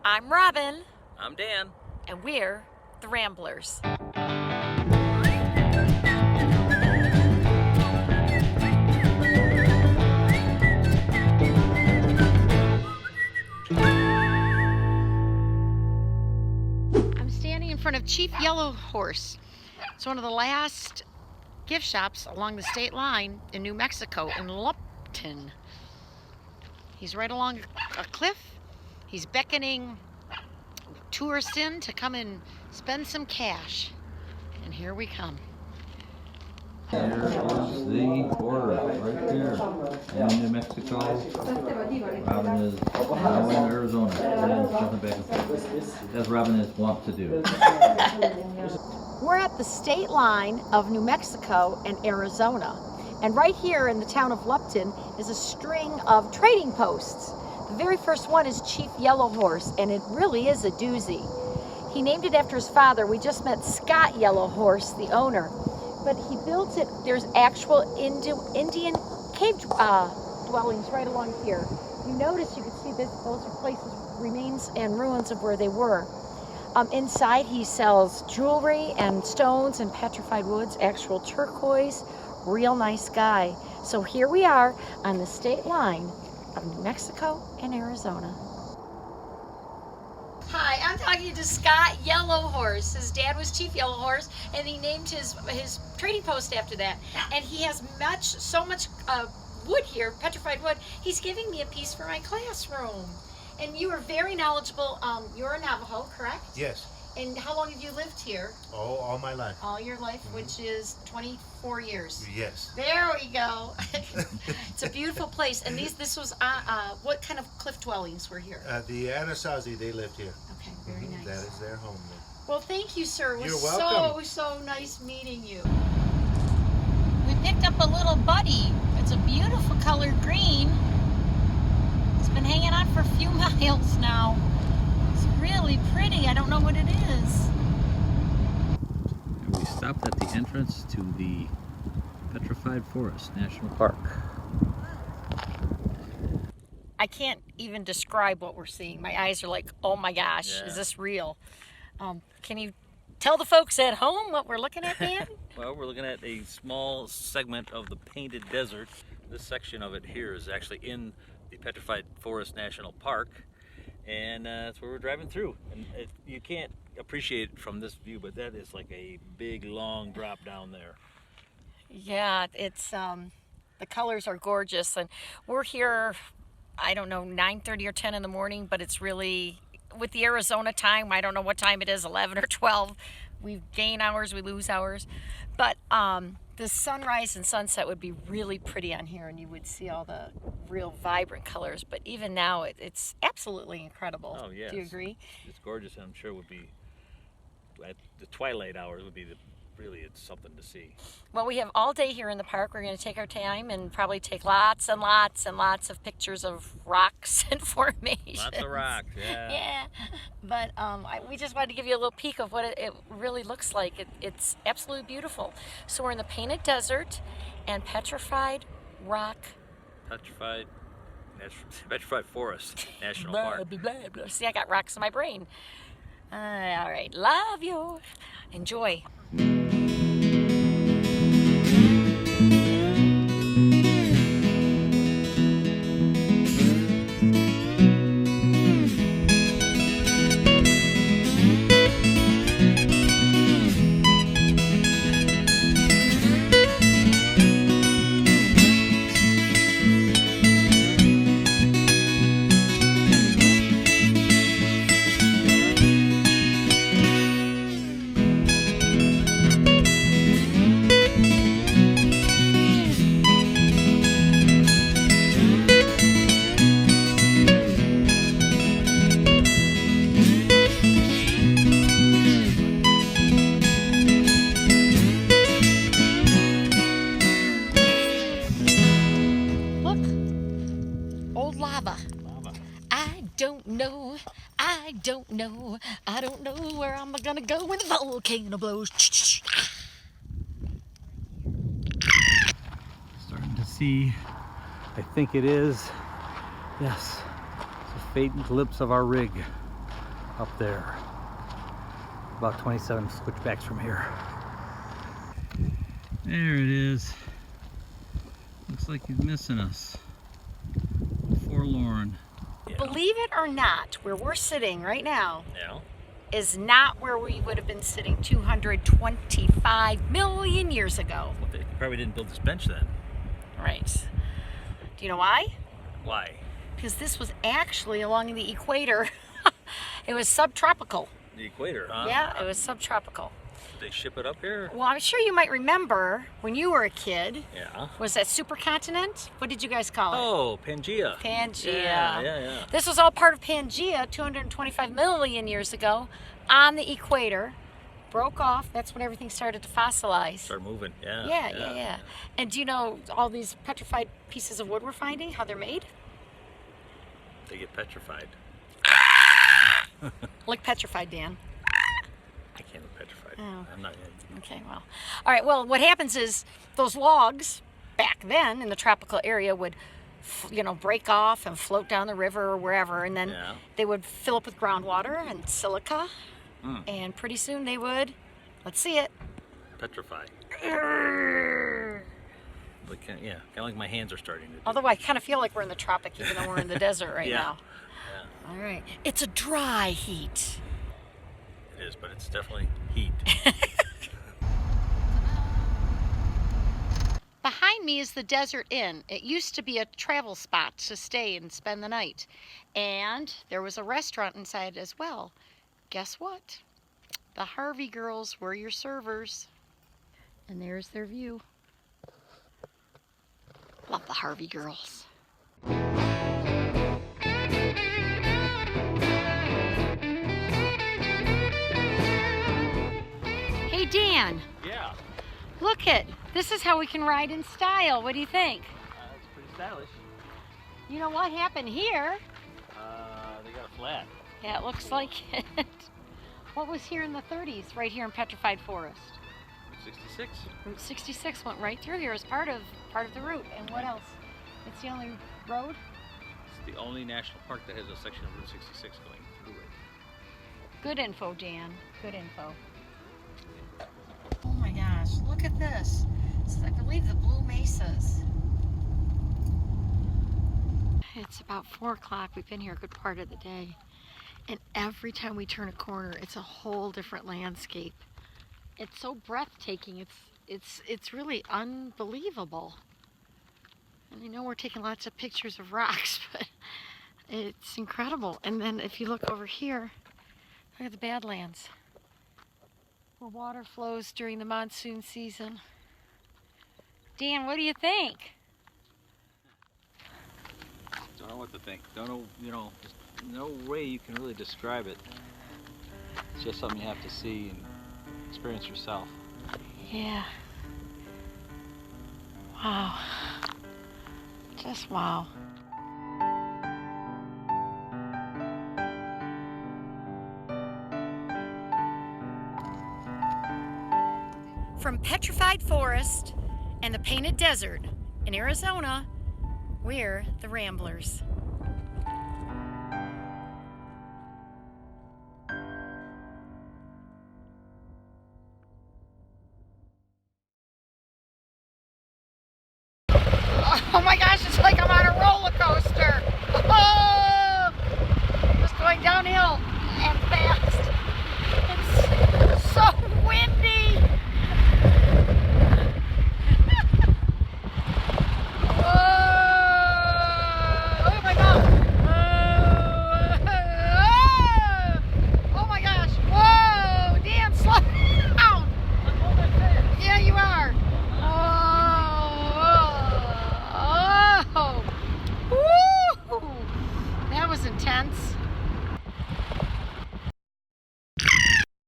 I'm Robin. I'm Dan. And we're the Ramblers. I'm standing in front of Chief Yellow Horse. It's one of the last gift shops along the state line in New Mexico, in Lupton. He's right along a cliff. He's beckoning tourists in to come and spend some cash. And here we come. There is the border right there in New Mexico. Robin is now in Arizona and jumping back and forth, as Robin is wont to do. We're at the state line of New Mexico and Arizona. And right here in the town of Lupton is a string of trading posts. The very first one is Chief Yellow Horse, and it really is a doozy. He named it after his father. We just met Scott Yellow Horse, the owner. But he built it, there's actual Indian cave dwellings right along here. You notice, you can see that those are places, remains and ruins of where they were. Inside he sells jewelry and stones and petrified woods, actual turquoise, real nice guy. So here we are on the state line of New Mexico and Arizona. Hi, I'm talking to Scott Yellow Horse. His dad was Chief Yellow Horse, and he named his trading post after that. And he has so much wood here, petrified wood. He's giving me a piece for my classroom. And you are very knowledgeable. You're a Navajo, correct? Yes. And how long have you lived here? Oh, all my life. All your life, which is 24 years. Yes. There we go. It's a beautiful place. And this was, what kind of cliff dwellings were here? The Anasazi, they lived here. Okay, very nice. That is their home there. Well, thank you, sir. It was You're welcome. so nice meeting you. We picked up a little buddy. It's a beautiful color green. It's been hanging out for a few miles now. It's really pretty. I don't know what it is. And we stopped at the entrance to the Petrified Forest National Park. I can't even describe what we're seeing. My eyes are like, oh my gosh, Yeah. Is this real? Can you tell the folks at home what we're looking at, Dan? Well, we're looking at a small segment of the Painted Desert. This section of it here is actually in the Petrified Forest National Park, and that's where we're driving through. And you can't appreciate it from this view, but that is like a big, long drop down there. Yeah, it's the colors are gorgeous, and we're here, I don't know, 9:30 or 10 in the morning, but it's really, with the Arizona time, I don't know what time it is, 11 or 12. We gain hours, we lose hours, but the sunrise and sunset would be really pretty on here, and you would see all the real vibrant colors. But even now, it's absolutely incredible. Oh, yes. Do you agree? It's gorgeous, and I'm sure would be, at the twilight hours would be really, it's something to see. Well, we have all day here in the park. We're going to take our time and probably take lots and lots and lots of pictures of rocks and formations. Lots of rocks, yeah. Yeah, but we just wanted to give you a little peek of what it really looks like. It's absolutely beautiful. So we're in the Painted Desert and Petrified Forest National blah, Park. blah, blah, blah. See, I got rocks in my brain. All right, love you. Enjoy. I don't know where I'm gonna go when the volcano blows. Starting to see, I think it is, yes, it's a faint glimpse of our rig. up there. About 27 switchbacks from here. There it is. Looks like he's missing us. Forlorn. Yeah. Believe it or not, where we're sitting right now Yeah. is not where we would have been sitting 225 million years ago. Well, they probably didn't build this bench then. Right. Do you know why? Why? Because this was actually along the equator. It was subtropical. The equator, huh? Yeah, it was subtropical. Did they ship it up here? Well, I'm sure you might remember when you were a kid. Yeah. Was that supercontinent? What did you guys call it? Oh, Pangea. Pangea. Yeah. This was all part of Pangea 225 million years ago on the equator. Broke off. That's when everything started to fossilize. Start moving. Yeah. And do you know all these petrified pieces of wood we're finding, how they're made? They get petrified. Look petrified, Dan. I can't look petrified. Oh. I'm not. Okay, well. All right, well, what happens is those logs back then in the tropical area would, break off and float down the river or wherever, and then they would fill up with groundwater and silica, and pretty soon they would, let's see it. Petrify. Like, kind of like my hands are starting to do. Although I kind of feel like we're in the tropic, even though we're in the desert right now. Yeah. All right. It's a dry heat. It is, but it's definitely heat. Behind me is the Desert Inn. It used to be a travel spot to stay and spend the night. And there was a restaurant inside as well. Guess what? The Harvey girls were your servers. And there's their view. Love the Harvey girls. Hey Dan, Yeah. look it. This is how we can ride in style. What do you think? That's pretty stylish. You know what happened here? They got a flat. Yeah, it looks like it. What was here in the 30s, right here in Petrified Forest? 66. Route 66 went right through here as part of the route. And what else? It's the only road? It's the only national park that has a section of Route 66 going through it. Good info, Dan. Good info. Oh my gosh, look at this. This is, I believe, the Blue Mesas. It's about 4 o'clock. We've been here a good part of the day. And every time we turn a corner, it's a whole different landscape. It's so breathtaking. It's really unbelievable. And I know we're taking lots of pictures of rocks, but it's incredible. And then if you look over here, look at the Badlands, where water flows during the monsoon season. Dan, what do you think? Don't know what to think. Don't know, just no way you can really describe it. It's just something you have to see and experience yourself. Yeah. Wow. Just wow. From Petrified Forest and the Painted Desert in Arizona, we're the Ramblers. Oh my God!